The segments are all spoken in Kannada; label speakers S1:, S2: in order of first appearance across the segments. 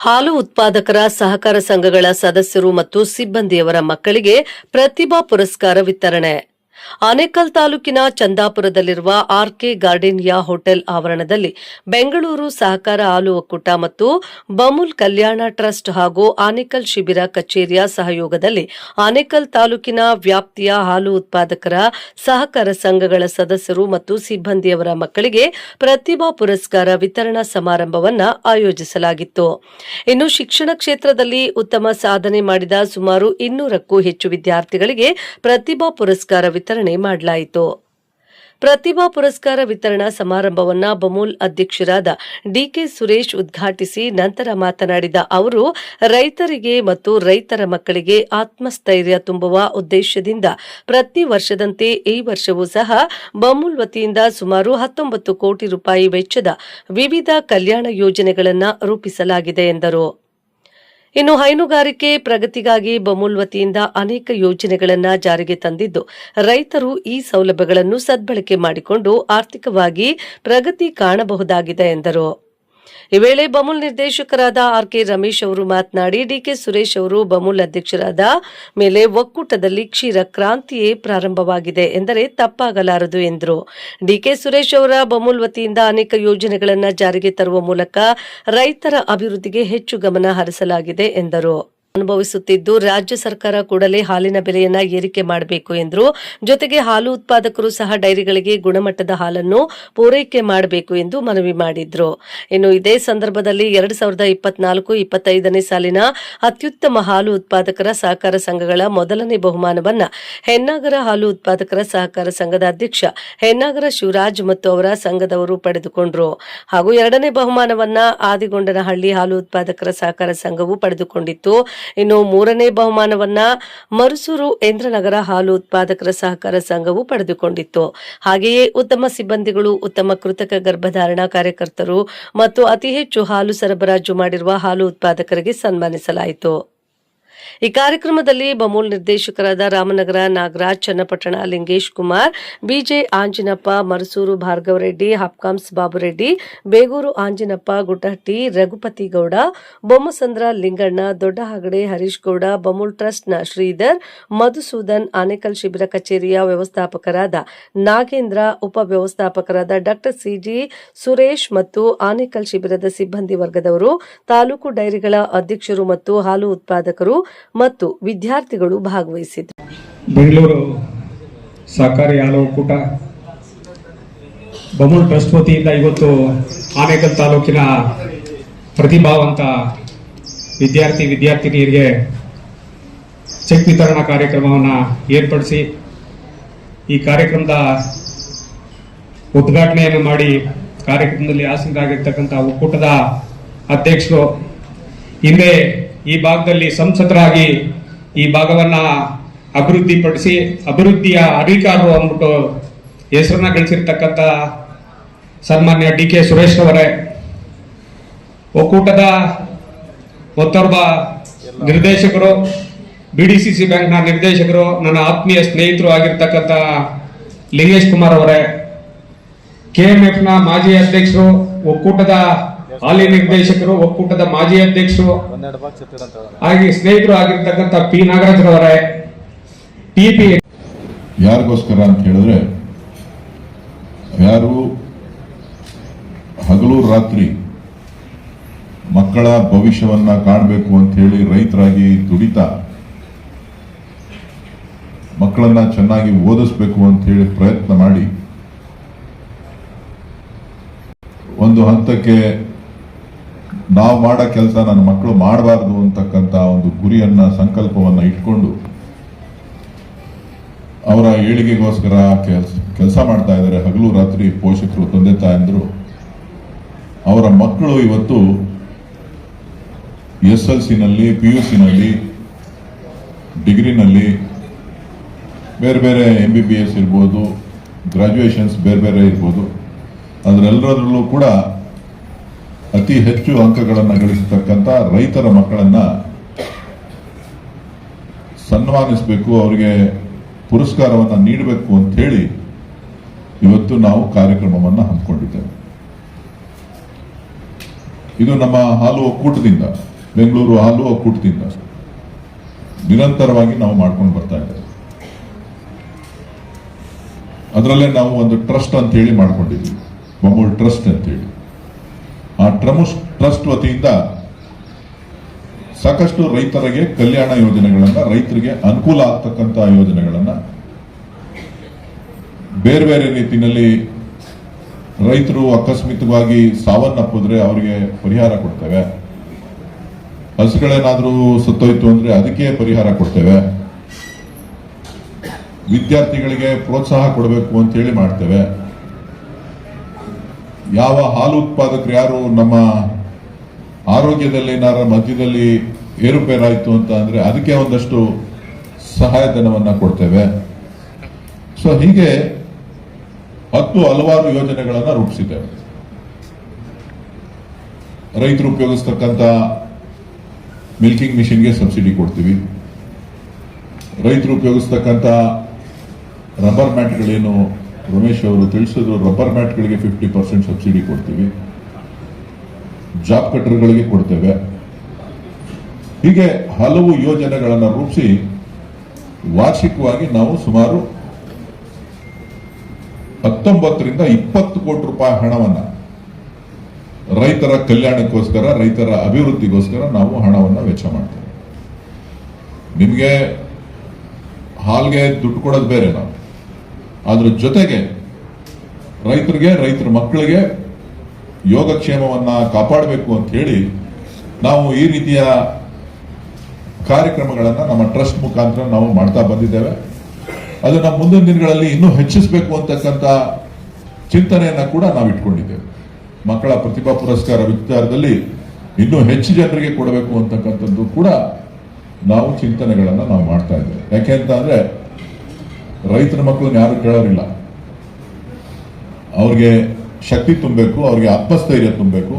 S1: ಹಾಲು ಉತ್ಪಾದಕರ ಸಹಕಾರ ಸಂಘಗಳ ಸದಸ್ಯರು ಮತ್ತು ಸಿಬ್ಬಂದಿಯವರ ಮಕ್ಕಳಿಗೆ ಪ್ರತಿಭಾ ಪುರಸ್ಕಾರ ವಿತರಣೆ. ಆನೇಕಲ್ ತಾಲೂಕಿನ ಚಂದಾಪುರದಲ್ಲಿರುವ ಆರ್ಕೆ ಗಾರ್ಡೇನಿಯಾ ಹೋಟೆಲ್ ಆವರಣದಲ್ಲಿ ಬೆಂಗಳೂರು ಸಹಕಾರ ಹಾಲು ಒಕ್ಕೂಟ ಮತ್ತು ಬಮೂಲ್ ಕಲ್ಯಾಣ ಟ್ರಸ್ಟ್ ಹಾಗೂ ಆನೇಕಲ್ ಶಿಬಿರ ಕಚೇರಿಯ ಸಹಯೋಗದಲ್ಲಿ ಆನೇಕಲ್ ತಾಲೂಕಿನ ವ್ಯಾಪ್ತಿಯ ಹಾಲು ಉತ್ಪಾದಕರ ಸಹಕಾರ ಸಂಘಗಳ ಸದಸ್ಯರು ಮತ್ತು ಸಿಬ್ಬಂದಿಯವರ ಮಕ್ಕಳಿಗೆ ಪ್ರತಿಭಾ ಪುರಸ್ಕಾರ ವಿತರಣಾ ಸಮಾರಂಭವನ್ನು ಆಯೋಜಿಸಲಾಗಿತ್ತು. ಇನ್ನು ಶಿಕ್ಷಣ ಕ್ಷೇತ್ರದಲ್ಲಿ ಉತ್ತಮ ಸಾಧನೆ ಮಾಡಿದ ಸುಮಾರು 200ಕ್ಕೂ ಹೆಚ್ಚು ವಿದ್ಯಾರ್ಥಿಗಳಿಗೆ ಪ್ರತಿಭಾ ಪುರಸ್ಕಾರ ವಿತರಣೆ ಮಾಡಲಾಯಿತು. ಪ್ರತಿಭಾ ಪುರಸ್ಕಾರ ವಿತರಣಾ ಸಮಾರಂಭವನ್ನು ಬಮೂಲ್ ಅಧ್ಯಕ್ಷರಾದ ಡಿಕೆ ಸುರೇಶ್ ಉದ್ಘಾಟಿಸಿ ನಂತರ ಮಾತನಾಡಿದ ಅವರು, ರೈತರಿಗೆ ಮತ್ತು ರೈತರ ಮಕ್ಕಳಿಗೆ ಆತ್ಮಸ್ಥೈರ್ಯ ತುಂಬುವ ಉದ್ದೇಶದಿಂದ ಪ್ರತಿ ವರ್ಷದಂತೆ ಈ ವರ್ಷವೂ ಸಹ ಬಮೂಲ್ ವತಿಯಿಂದ ಸುಮಾರು 19 ಕೋಟಿ ರೂಪಾಯಿ ವೆಚ್ಚದ ವಿವಿಧ ಕಲ್ಯಾಣ ಯೋಜನೆಗಳನ್ನು ರೂಪಿಸಲಾಗಿದೆ ಎಂದರು. ಇನ್ನು ಹೈನುಗಾರಿಕೆ ಪ್ರಗತಿಗಾಗಿ ಬಮೂಲ್ ವತಿಯಿಂದ ಅನೇಕ ಯೋಜನೆಗಳನ್ನು ಜಾರಿಗೆ ತಂದಿದ್ದು, ರೈತರು ಈ ಸೌಲಭ್ಯಗಳನ್ನು ಸದ್ಬಳಕೆ ಮಾಡಿಕೊಂಡು ಆರ್ಥಿಕವಾಗಿ ಪ್ರಗತಿ ಕಾಣಬಹುದಾಗಿದೆ ಎಂದರು. ಈ ವೇಳೆ ಬಮೂಲ್ ನಿರ್ದೇಶಕರಾದ ಆರ್ಕೆ ರಮೇಶ್ ಅವರು ಮಾತನಾಡಿ, ಡಿಕೆ ಸುರೇಶ್ ಅವರು ಬಮೂಲ್ ಅಧ್ಯಕ್ಷರಾದ ಮೇಲೆ ಒಕ್ಕೂಟದಲ್ಲಿ ಕ್ಷೀರ ಕ್ರಾಂತಿಯೇ ಪ್ರಾರಂಭವಾಗಿದೆ ಎಂದರೆ ತಪ್ಪಾಗಲಾರದು ಎಂದರು. ಡಿಕೆ ಸುರೇಶ್ ಅವರ ಬಮೂಲ್ ವತಿಯಿಂದ ಅನೇಕ ಯೋಜನೆಗಳನ್ನು ಜಾರಿಗೆ ತರುವ ಮೂಲಕ ರೈತರ ಅಭಿವೃದ್ಧಿಗೆ ಹೆಚ್ಚು ಗಮನ ಹರಿಸಲಾಗಿದೆ ಎಂದರು. ಅನುಭವಿಸುತ್ತಿದ್ದು ರಾಜ್ಯ ಸರ್ಕಾರ ಕೂಡಲೇ ಹಾಲಿನ ಬೆಲೆಯನ್ನ ಏರಿಕೆ ಮಾಡಬೇಕು ಎಂದರು. ಜೊತೆಗೆ ಹಾಲು ಉತ್ಪಾದಕರು ಸಹ ಡೈರಿಗಳಿಗೆ ಗುಣಮಟ್ಟದ ಹಾಲನ್ನು ಪೂರೈಕೆ ಮಾಡಬೇಕು ಎಂದು ಮನವಿ ಮಾಡಿದ್ರು. ಇನ್ನು ಇದೇ ಸಂದರ್ಭದಲ್ಲಿ 2024-25ನೇ ಸಾಲಿನ ಅತ್ಯುತ್ತಮ ಹಾಲು ಉತ್ಪಾದಕರ ಸಹಕಾರ ಸಂಘಗಳ ಮೊದಲನೇ ಬಹುಮಾನವನ್ನ ಹೆನ್ನಾಗರ ಹಾಲು ಉತ್ಪಾದಕರ ಸಹಕಾರ ಸಂಘದ ಅಧ್ಯಕ್ಷ ಹೆನ್ನಾಗರ ಶಿವರಾಜ್ ಮತ್ತು ಅವರ ಸಂಘದವರು ಪಡೆದುಕೊಂಡರು. ಹಾಗೂ ಎರಡನೇ ಬಹುಮಾನವನ್ನ ಆದಿಗೊಂಡನಹಳ್ಳಿ ಹಾಲು ಉತ್ಪಾದಕರ ಸಹಕಾರ ಸಂಘವು ಪಡೆದುಕೊಂಡಿತ್ತು. ಇನ್ನು ಮೂರನೇ ಬಹುಮಾನವನ್ನ ಮರುಸೂರು ಇಂದ್ರನಗರ ಹಾಲು ಉತ್ಪಾದಕರ ಸಹಕಾರ ಸಂಘವು ಪಡೆದುಕೊಂಡಿತ್ತು. ಹಾಗೆಯೇ ಉತ್ತಮ ಸಿಬ್ಬಂದಿಗಳು, ಉತ್ತಮ ಕೃತಕ ಗರ್ಭಧಾರಣಾ ಕಾರ್ಯಕರ್ತರು ಮತ್ತು ಅತಿ ಹೆಚ್ಚು ಹಾಲು ಸರಬರಾಜು ಮಾಡಿರುವ ಹಾಲು ಉತ್ಪಾದಕರಿಗೆ ಸನ್ಮಾನಿಸಲಾಯಿತು. ಈ ಕಾರ್ಯಕ್ರಮದಲ್ಲಿ ಬಮೂಲ್ ನಿರ್ದೇಶಕರಾದ ರಾಮನಗರ ನಾಗರಾಜ್, ಚನ್ನಪಟ್ಟಣ ಲಿಂಗೇಶ್ ಕುಮಾರ್, ಬಿಜೆ ಆಂಜಿನಪ್ಪ, ಮರಸೂರು ಭಾರ್ಗವರೆಡ್ಡಿ, ಹಾಪ್ಕಾಮ್ಸ್ ಬಾಬುರೆಡ್ಡಿ, ಬೇಗೂರು ಆಂಜಿನಪ್ಪ, ಗುಟ್ಟಹಟ್ಟಿ ರಘುಪತಿ ಗೌಡ, ಬೊಮ್ಮಸಂದ್ರ ಲಿಂಗಣ್ಣ, ದೊಡ್ಡಹಾಗಡೆ ಹರೀಶ್ ಗೌಡ, ಬಮೂಲ್ ಟ್ರಸ್ಟ್ನ ಶ್ರೀಧರ್, ಮಧುಸೂದನ್, ಆನೇಕಲ್ ಶಿಬಿರ ಕಚೇರಿಯ ವ್ಯವಸ್ಥಾಪಕರಾದ ನಾಗೇಂದ್ರ, ಉಪ ವ್ಯವಸ್ಥಾಪಕರಾದ ಡಾ ಸಿಜಿ ಸುರೇಶ್ ಮತ್ತು ಆನೇಕಲ್ ಶಿಬಿರದ ಸಿಬ್ಬಂದಿ ವರ್ಗದವರು, ತಾಲೂಕು ಡೈರಿಗಳ ಅಧ್ಯಕ್ಷರು ಮತ್ತು ಹಾಲು ಉತ್ಪಾದಕರು ಮತ್ತು ವಿದ್ಯಾರ್ಥಿಗಳು ಭಾಗವಹಿಸಿದರು.
S2: ಬೆಂಗಳೂರು ಸಹಕಾರಿ ಹಾಲು ಒಕ್ಕೂಟ ಬಮೂಲ್ ಟ್ರಸ್ಟ್ ವತಿಯಿಂದ ಇವತ್ತು ಆನೇಕಲ್ ತಾಲೂಕಿನ ಪ್ರತಿಭಾವಂತ ವಿದ್ಯಾರ್ಥಿನಿಯರಿಗೆ ಚೆಕ್ ವಿತರಣಾ ಕಾರ್ಯಕ್ರಮವನ್ನು ಏರ್ಪಡಿಸಿ ಈ ಕಾರ್ಯಕ್ರಮದ ಉದ್ಘಾಟನೆಯನ್ನು ಮಾಡಿ ಕಾರ್ಯಕ್ರಮದಲ್ಲಿ ಆಸೀನರಾಗಿರ್ತಕ್ಕಂಥ ಒಕ್ಕೂಟದ ಅಧ್ಯಕ್ಷರು, ಹಿಂದೆ ಈ ಭಾಗದಲ್ಲಿ ಸಂಸದರಾಗಿ ಈ ಭಾಗವನ್ನ ಅಭಿವೃದ್ಧಿಪಡಿಸಿ ಅಭಿವೃದ್ಧಿಯ ಅಧಿಕಾರರು ಅಂದ್ಬಿಟ್ಟು ಹೆಸರನ್ನ ಗಳಿಸಿರ್ತಕ್ಕಂಥ ಸನ್ಮಾನ್ಯ ಡಿಕೆ ಸುರೇಶ್ ಅವರೇ, ಒಕ್ಕೂಟದ ಮತ್ತೊಬ್ಬ ನಿರ್ದೇಶಕರು, ಬಿಡಿಸಿಸಿ ಬ್ಯಾಂಕ್ನ ನಿರ್ದೇಶಕರು, ನನ್ನ ಆತ್ಮೀಯ ಸ್ನೇಹಿತರು ಆಗಿರ್ತಕ್ಕಂಥ ಲಿಂಗೇಶ್ ಕುಮಾರ್ ಅವರೇ, ಕೆಎಂಎಫ್ನ ಮಾಜಿ ಅಧ್ಯಕ್ಷರು, ಒಕ್ಕೂಟದ ಹಾಲಿ ನಿರ್ದೇಶಕರು, ಒಕ್ಕೂಟದ ಮಾಜಿ ಅಧ್ಯಕ್ಷರು ಹಾಗೆ ಸ್ನೇಹಿತರು ಆಗಿರ್ತಕ್ಕಂಥ ಪಿ ನಾಗರಾಜ್ರವರೇ, ಟಿಪಿ.
S3: ಯಾರಿಗೋಸ್ಕರ ಅಂತ ಹೇಳಿದ್ರೆ, ಯಾರು ಹಗಲು ರಾತ್ರಿ ಮಕ್ಕಳ ಭವಿಷ್ಯವನ್ನ ಕಾಣಬೇಕು ಅಂತ ಹೇಳಿ ರೈತರಾಗಿ ದುಡಿತಾ ಮಕ್ಕಳನ್ನ ಚೆನ್ನಾಗಿ ಓದಿಸ್ಬೇಕು ಅಂತ ಹೇಳಿ ಪ್ರಯತ್ನ ಮಾಡಿ ಒಂದು ಹಂತಕ್ಕೆ ನಾವು ಮಾಡೋ ಕೆಲಸ ನನ್ನ ಮಕ್ಕಳು ಮಾಡಬಾರ್ದು ಅಂತಕ್ಕಂಥ ಒಂದು ಗುರಿಯನ್ನ, ಸಂಕಲ್ಪವನ್ನ ಇಟ್ಕೊಂಡು ಅವರ ಏಳಿಗೆಗೋಸ್ಕರ ಕೆಲಸ ಮಾಡ್ತಾ ಇದ್ದಾರೆ. ಹಗಲು ರಾತ್ರಿ ಪೋಷಕರು, ತಂದೆ ತಾಯಂದ್ರು, ಅವರ ಮಕ್ಕಳು ಇವತ್ತು SLC-ನಲ್ಲಿ, PUC-ನಲ್ಲಿ, ಡಿಗ್ರಿನಲ್ಲಿ, ಬೇರೆ ಬೇರೆ MBBS ಇರ್ಬೋದು, ಗ್ರಾಜುಯೇಷನ್ಸ್ ಬೇರೆ ಬೇರೆ ಇರ್ಬೋದು, ಅದರೆಲ್ಲರಲ್ಲೂ ಕೂಡ ಅತಿ ಹೆಚ್ಚು ಅಂಕಗಳನ್ನು ಗಳಿಸತಕ್ಕಂಥ ರೈತರ ಮಕ್ಕಳನ್ನ ಸನ್ಮಾನಿಸಬೇಕು, ಅವರಿಗೆ ಪುರಸ್ಕಾರವನ್ನು ನೀಡಬೇಕು ಅಂತ ಹೇಳಿ ಇವತ್ತು ನಾವು ಕಾರ್ಯಕ್ರಮವನ್ನು ಹಮ್ಮಿಕೊಂಡಿದ್ದೇವೆ. ಇದು ನಮ್ಮ ಹಾಲು ಒಕ್ಕೂಟದಿಂದ ಬೆಂಗಳೂರು ಹಾಲು ಒಕ್ಕೂಟದಿಂದ ನಿರಂತರವಾಗಿ ನಾವು ಮಾಡ್ಕೊಂಡು ಬರ್ತಾ ಇದ್ದೇವೆ. ಅದರಲ್ಲೇ ನಾವು ಒಂದು ಟ್ರಸ್ಟ್ ಅಂತ ಹೇಳಿ ಮಾಡ್ಕೊಂಡಿದ್ವಿ, ಬಮೂಲ್ ಟ್ರಸ್ಟ್ ಅಂತೇಳಿ. ಆ ಟ್ರಸ್ಟ್ ವತಿಯಿಂದ ಸಾಕಷ್ಟು ರೈತರಿಗೆ ಕಲ್ಯಾಣ ಯೋಜನೆಗಳನ್ನ, ರೈತರಿಗೆ ಅನುಕೂಲ ಆಗ್ತಕ್ಕಂಥ ಯೋಜನೆಗಳನ್ನ ಬೇರೆ ಬೇರೆ ರೀತಿಯಲ್ಲಿ ರೈತರು ಅಕಸ್ಮಿತವಾಗಿ ಸಾವನ್ನಪ್ಪಿದ್ರೆ ಅವರಿಗೆ ಪರಿಹಾರ ಕೊಡ್ತೇವೆ. ಹಸುಗಳೇನಾದ್ರೂ ಸತ್ತೋಯ್ತು ಅಂದ್ರೆ ಅದಕ್ಕೆ ಪರಿಹಾರ ಕೊಡ್ತೇವೆ. ವಿದ್ಯಾರ್ಥಿಗಳಿಗೆ ಪ್ರೋತ್ಸಾಹ ಕೊಡಬೇಕು ಅಂತ ಹೇಳಿ ಮಾಡ್ತೇವೆ. ಯಾವ ಹಾಲು ಉತ್ಪಾದಕರು ಯಾರು ನಮ್ಮ ಆರೋಗ್ಯದಲ್ಲಿ ಏನಾರ ಮಧ್ಯದಲ್ಲಿ ಏರುಪೇರಾಯಿತು ಅಂತ ಅಂದ್ರೆ ಅದಕ್ಕೆ ಒಂದಷ್ಟು ಸಹಾಯಧನವನ್ನ ಕೊಡ್ತೇವೆ. ಸೊ ಹೀಗೆ ಹಲವಾರು ಯೋಜನೆಗಳನ್ನ ರೂಪಿಸಿದ್ದೇವೆ. ರೈತರು ಉಪಯೋಗಿಸ್ತಕ್ಕಂಥ ಮಿಲ್ಕಿಂಗ್ ಮಿಷಿನ್ಗೆ ಸಬ್ಸಿಡಿ ಕೊಡ್ತೀವಿ. ರೈತರು ಉಪಯೋಗಿಸ್ತಕ್ಕಂಥ ರಬ್ಬರ್ ಮ್ಯಾಟ್ಗಳೇನು ರಮೇಶ್ ಅವರು ತಿಳಿಸಿದ್ರು, ರಬ್ಬರ್ ಮ್ಯಾಟ್ಗಳಿಗೆ 50% ಸಬ್ಸಿಡಿ ಕೊಡ್ತೀವಿ. ಜಾಬ್ ಕಟರ್ಗಳಿಗೆ ಕೊಡ್ತೇವೆ. ಹೀಗೆ ಹಲವು ಯೋಜನೆಗಳನ್ನು ರೂಪಿಸಿ ವಾರ್ಷಿಕವಾಗಿ ನಾವು ಸುಮಾರು 19 ರಿಂದ 20 ಕೋಟಿ ರೂಪಾಯಿ ಹಣವನ್ನ ರೈತರ ಕಲ್ಯಾಣಕ್ಕೋಸ್ಕರ, ರೈತರ ಅಭಿವೃದ್ಧಿಗೋಸ್ಕರ ನಾವು ಹಣವನ್ನು ವೆಚ್ಚ ಮಾಡ್ತೇವೆ. ನಿಮಗೆ ಹಾಲ್ಗೆ ದುಡ್ಡು ಕೊಡೋದು ಬೇರೆ, ನಾವು ಅದ್ರ ಜೊತೆಗೆ ರೈತರಿಗೆ, ರೈತರ ಮಕ್ಕಳಿಗೆ ಯೋಗಕ್ಷೇಮವನ್ನ ಕಾಪಾಡಬೇಕು ಅಂತ ಹೇಳಿ ನಾವು ಈ ರೀತಿಯ ಕಾರ್ಯಕ್ರಮಗಳನ್ನು ನಮ್ಮ ಟ್ರಸ್ಟ್ ಮುಖಾಂತರ ನಾವು ಮಾಡ್ತಾ ಬಂದಿದ್ದೇವೆ. ಅದನ್ನ ಮುಂದಿನ ದಿನಗಳಲ್ಲಿ ಇನ್ನೂ ಹೆಚ್ಚಿಸಬೇಕು ಅಂತಕ್ಕಂಥ ಚಿಂತನೆಯನ್ನ ಕೂಡ ನಾವು ಇಟ್ಕೊಂಡಿದ್ದೇವೆ. ಮಕ್ಕಳ ಪ್ರತಿಭಾ ಪುರಸ್ಕಾರ ವಿಚಾರದಲ್ಲಿ ಇನ್ನೂ ಹೆಚ್ಚು ಜನರಿಗೆ ಕೊಡಬೇಕು ಅಂತಕ್ಕಂಥದ್ದು ಕೂಡ ನಾವು ಚಿಂತನೆಗಳನ್ನ ನಾವು ಮಾಡ್ತಾ ಇದ್ದೇವೆ. ಯಾಕೆಂತ ಅಂದ್ರೆ ರೈತರ ಮಕ್ಕಳನ್ನ ಯಾರು ಕೇಳೋರಿಲ್ಲ. ಅವ್ರಿಗೆ ಶಕ್ತಿ ತುಂಬಬೇಕು, ಅವ್ರಿಗೆ ಆತ್ಮಸ್ಥೈರ್ಯ ತುಂಬಬೇಕು.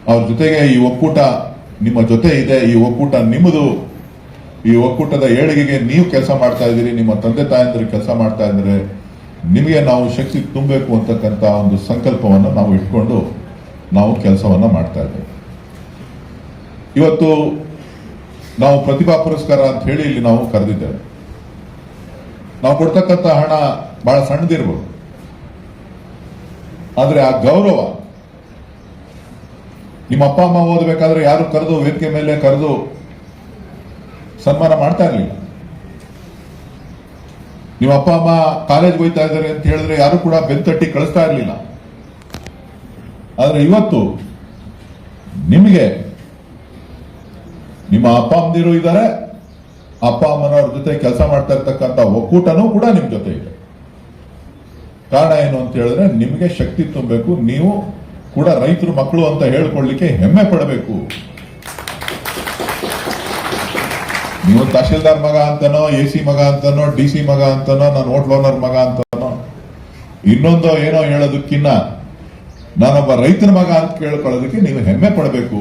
S3: ಅವ್ರ ಜೊತೆಗೆ ಈ ಒಕ್ಕೂಟ ನಿಮ್ಮ ಜೊತೆ ಇದೆ, ಈ ಒಕ್ಕೂಟ ನಿಮ್ಮದು, ಈ ಒಕ್ಕೂಟದ ಏಳಿಗೆಗೆ ನೀವು ಕೆಲಸ ಮಾಡ್ತಾ ಇದ್ದೀರಿ, ನಿಮ್ಮ ತಂದೆ ತಾಯಂದಿರು ಕೆಲಸ ಮಾಡ್ತಾ ಇದ್ದಾರೆ, ನಿಮಗೆ ನಾವು ಶಕ್ತಿ ತುಂಬಬೇಕು ಅಂತಕ್ಕಂಥ ಒಂದು ಸಂಕಲ್ಪವನ್ನು ನಾವು ಇಟ್ಕೊಂಡು ನಾವು ಕೆಲಸವನ್ನ ಮಾಡ್ತಾ ಇದ್ದೇವೆ. ಇವತ್ತು ನಾವು ಪ್ರತಿಭಾ ಪುರಸ್ಕಾರ ಅಂತ ಹೇಳಿ ಇಲ್ಲಿ ನಾವು ಕರೆದಿದ್ದೇವೆ. ನಾವು ಕೊಡ್ತಕ್ಕಂಥ ಹಣ ಬಹಳ ಸಣ್ಣದಿರ್ಬೋದು, ಆದ್ರೆ ಆ ಗೌರವ ನಿಮ್ಮ ಅಪ್ಪ ಅಮ್ಮ ಓದಬೇಕಾದ್ರೆ ಯಾರು ಕರೆದು ವೇದಿಕೆ ಮೇಲೆ ಕರೆದು ಸನ್ಮಾನ ಮಾಡ್ತಾ ಇರಲಿಲ್ಲ. ನಿಮ್ಮ ಅಪ್ಪ ಅಮ್ಮ ಕಾಲೇಜ್ಗೆ ಹೋಗ್ತಾ ಇದ್ದಾರೆ ಅಂತ ಹೇಳಿದ್ರೆ ಯಾರು ಕೂಡ ಬೆಂತಟ್ಟಿ ಕಳಿಸ್ತಾ ಇರಲಿಲ್ಲ. ಆದ್ರೆ ಇವತ್ತು ನಿಮಗೆ ನಿಮ್ಮ ಅಪ್ಪ ಅಮ್ಮದಿರು ಇದ್ದಾರೆ, ಅಪ್ಪ ಅಮ್ಮನವ್ರ ಜೊತೆ ಕೆಲಸ ಮಾಡ್ತಾ ಇರ್ತಕ್ಕಂಥ ಒಕ್ಕೂಟನೂ ಕೂಡ ನಿಮ್ ಜೊತೆ ಇದೆ. ಕಾರಣ ಏನು ಅಂತ ಹೇಳಿದ್ರೆ ನಿಮಗೆ ಶಕ್ತಿ ತುಂಬಬೇಕು, ನೀವು ಕೂಡ ರೈತರು ಮಕ್ಕಳು ಅಂತ ಹೇಳ್ಕೊಳ್ಳಿಕ್ಕೆ ಹೆಮ್ಮೆ ಪಡಬೇಕು. ನೀವು ತಹಶೀಲ್ದಾರ್ ಮಗ ಅಂತನೋ, AC ಮಗ ಅಂತನೋ, DC ಮಗ ಅಂತನೋ, ನಾನು ಹೋಟ್ಲ್ ಓನರ್ ಮಗ ಅಂತನೋ, ಇನ್ನೊಂದೋ ಏನೋ ಹೇಳೋದಕ್ಕಿನ್ನ ನಾನೊಬ್ಬ ರೈತನ ಮಗ ಅಂತ ಕೇಳ್ಕೊಳ್ಳೋದಕ್ಕೆ ನೀವು ಹೆಮ್ಮೆ ಪಡಬೇಕು.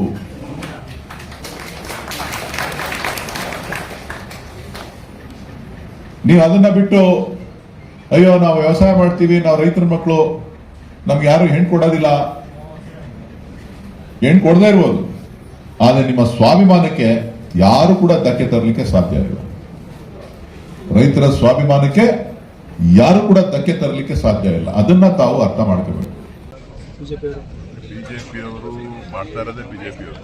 S3: ನೀವು ಅದನ್ನ ಬಿಟ್ಟು ಅಯ್ಯೋ ನಾವು ವ್ಯವಸಾಯ ಮಾಡ್ತೀವಿ, ನಾವು ರೈತರ ಮಕ್ಕಳು, ನಮ್ಗೆ ಯಾರು ಹೆಣ್ಣು ಕೊಡೋದಿಲ್ಲ, ಹೆಣ್ಣು ಕೊಡದೇ ಇರ್ಬೋದು, ಆದ್ರೆ ನಿಮ್ಮ ಸ್ವಾಭಿಮಾನಕ್ಕೆ ಯಾರು ಕೂಡ ಧಕ್ಕೆ ತರಲಿಕ್ಕೆ ಸಾಧ್ಯ ಇಲ್ಲ. ರೈತರ ಸ್ವಾಭಿಮಾನಕ್ಕೆ ಯಾರು ಕೂಡ ಧಕ್ಕೆ ತರಲಿಕ್ಕೆ ಸಾಧ್ಯ ಇಲ್ಲ. ಅದನ್ನ ತಾವು ಅರ್ಥ ಮಾಡ್ಕೋಬೇಕು.
S4: ಬಿಜೆಪಿಯವರು ಮಾಡ್ತಾ ಇರೋದೇ ಬಿಜೆಪಿಯವರು.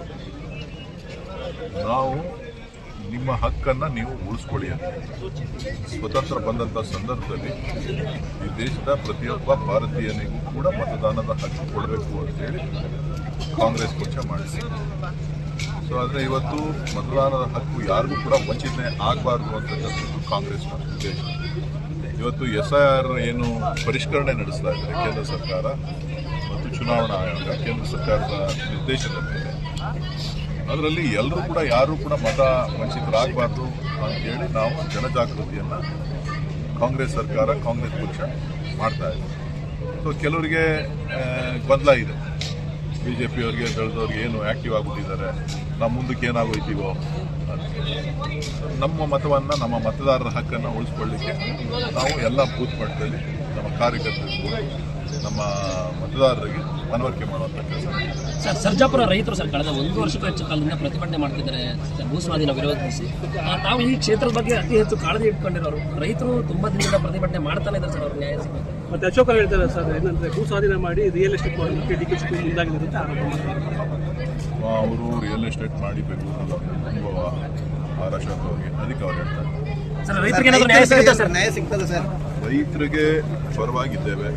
S4: ನಾವು ನಿಮ್ಮ ಹಕ್ಕನ್ನ ನೀವು ಉಳಿಸ್ಕೊಳ್ಳಿ ಅಂತ. ಸ್ವತಂತ್ರ ಬಂದಂತ ಸಂದರ್ಭದಲ್ಲಿ ಈ ದೇಶದ ಪ್ರತಿಯೊಬ್ಬ ಭಾರತೀಯನಿಗೂ ಕೂಡ ಮತದಾನದ ಹಕ್ಕು ಕೊಡಬೇಕು ಅಂತೇಳಿ ಕಾಂಗ್ರೆಸ್ ಪಕ್ಷ ಮಾಡಿಸಿ. ಸೊ ಆದರೆ ಇವತ್ತು ಮತದಾನದ ಹಕ್ಕು ಯಾರಿಗೂ ಕೂಡ ವಂಚನೆ ಆಗಬಾರ್ದು ಅಂತಕ್ಕಂಥದ್ದು ಕಾಂಗ್ರೆಸ್ನ ಉದ್ದೇಶ. ಇವತ್ತು SIR ಏನು ಪರಿಷ್ಕರಣೆ ನಡೆಸ್ತಾ ಇದ್ದಾರೆ ಕೇಂದ್ರ ಸರ್ಕಾರ ಮತ್ತು ಚುನಾವಣಾ ಆಯೋಗ, ಕೇಂದ್ರ ಸರ್ಕಾರದ ನಿರ್ದೇಶನದ ಮೇಲೆ, ಅದರಲ್ಲಿ ಎಲ್ಲರೂ ಕೂಡ ಯಾರು ಕೂಡ ಮತ ವಂಚಿತರಾಗಬಾರ್ದು ಅಂತೇಳಿ ನಾವು ಜನಜಾಗೃತಿಯನ್ನು ಕಾಂಗ್ರೆಸ್ ಸರ್ಕಾರ, ಕಾಂಗ್ರೆಸ್ ಪಕ್ಷ ಮಾಡ್ತಾ ಇದೆ. ಸೊ ಕೆಲವರಿಗೆ ಗೊಂದಲ ಇದೆ, ಬಿಜೆಪಿಯವರಿಗೆ ಬೆಳೆದವ್ರಿಗೆ ಏನು ಆಕ್ಟಿವ್ ಆಗಿಬಿಟ್ಟಿದ್ದಾರೆ, ನಾವು ಮುಂದಕ್ಕೆ ಏನಾಗೋಯ್ತೀವೋ. ನಮ್ಮ ಮತವನ್ನು, ನಮ್ಮ ಮತದಾರರ ಹಕ್ಕನ್ನು ಉಳಿಸ್ಕೊಳ್ಳಿಕ್ಕೆ ನಾವು ಎಲ್ಲ ಬೂತ್ ಮಟ್ಟದಲ್ಲಿ ನಮ್ಮ ಕಾರ್ಯಕರ್ತರಿಗೂ ನಮ್ಮ ಮತದಾರರಿಗೆ ಮನವರಿಕೆ ಮಾಡುವಂಥ ಕೆಲಸ.
S5: ಸರ್, ಸರ್ಜಾಪುರ ರೈತರು ಸರ್ ಕಳೆದ 1 ವರ್ಷಕ್ಕೂ ಹೆಚ್ಚು ಕಾಲದಿಂದ ಪ್ರತಿಭಟನೆ ಮಾಡ್ತಿದ್ದಾರೆ ಭೂ ಸ್ವಾಧೀನ ವಿರೋಧಿಸಿ. ತಾವು ಈ ಕ್ಷೇತ್ರದ ಬಗ್ಗೆ ಅತಿ ಹೆಚ್ಚು ಕಾಳಜಿ ಇಟ್ಕೊಂಡಿರೋರು, ರೈತರು ತುಂಬಾ ದಿನದಿಂದ ಪ್ರತಿಭಟನೆ ಮಾಡ್ತಾನೆ ಇದ್ದಾರೆ ಸರ್, ಅವ್ರ ನ್ಯಾಯ ಸಿಗಬೇಕು.
S6: ಮತ್ತೆ ಅಶೋಕ್ ಅವರು ಹೇಳ್ತಾರೆ ಸರ್, ಏನಂದ್ರೆ ಭೂ ಸ್ವಾಧೀನ ಮಾಡಿ ರಿಯಲ್ ಎಸ್ಟೇಟ್ ಮಾಡೋದಕ್ಕೆ ಡಿ ಕೆ ಶಿವಕುಮಾರ್ ಮುಂದಾಗಿದೆ ಅಂತ ಆರೋಪ ಮಾಡ್ತಾರೆ.
S4: ಅವರು ರಿಯಲ್ ಎಸ್ಟೇಟ್ ಮಾಡಿಬೇಕು ಅನ್ನೋ ಅನುಭವ ಆರ್ ಅಶೋಕ್ ಅವರಿಗೆ, ಅದಕ್ಕೆ ಅವ್ರು ಹೇಳ್ತಾರೆ.
S5: ಸರ್, ರೈತರಿಗೆ ಏನಾದರೂ ನ್ಯಾಯ ಸಿಗುತ್ತಾ ಸರ್?
S7: ನ್ಯಾಯ ಸಿಗ್ತದೆ ಸರ್.
S4: ರೈತರಿಗೆ ಪರವಾಗಿದ್ದೇವೆ,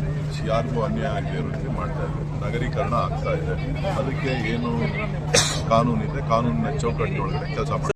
S4: ಯಾರಿಗೂ ಅನ್ಯಾಯ ಆಗದೆ ಇರೋದಕ್ಕೆ ಮಾಡ್ತಾ ಇದ್ದೇವೆ. ನಗರೀಕರಣ ಆಗ್ತಾ ಇದೆ, ಅದಕ್ಕೆ ಏನು ಕಾನೂನಿದೆ ಕಾನೂನಿನ ಚೌಕಟ್ಟಿನೊಳಗಡೆ ಕೆಲಸ ಮಾಡ್ತಾರೆ.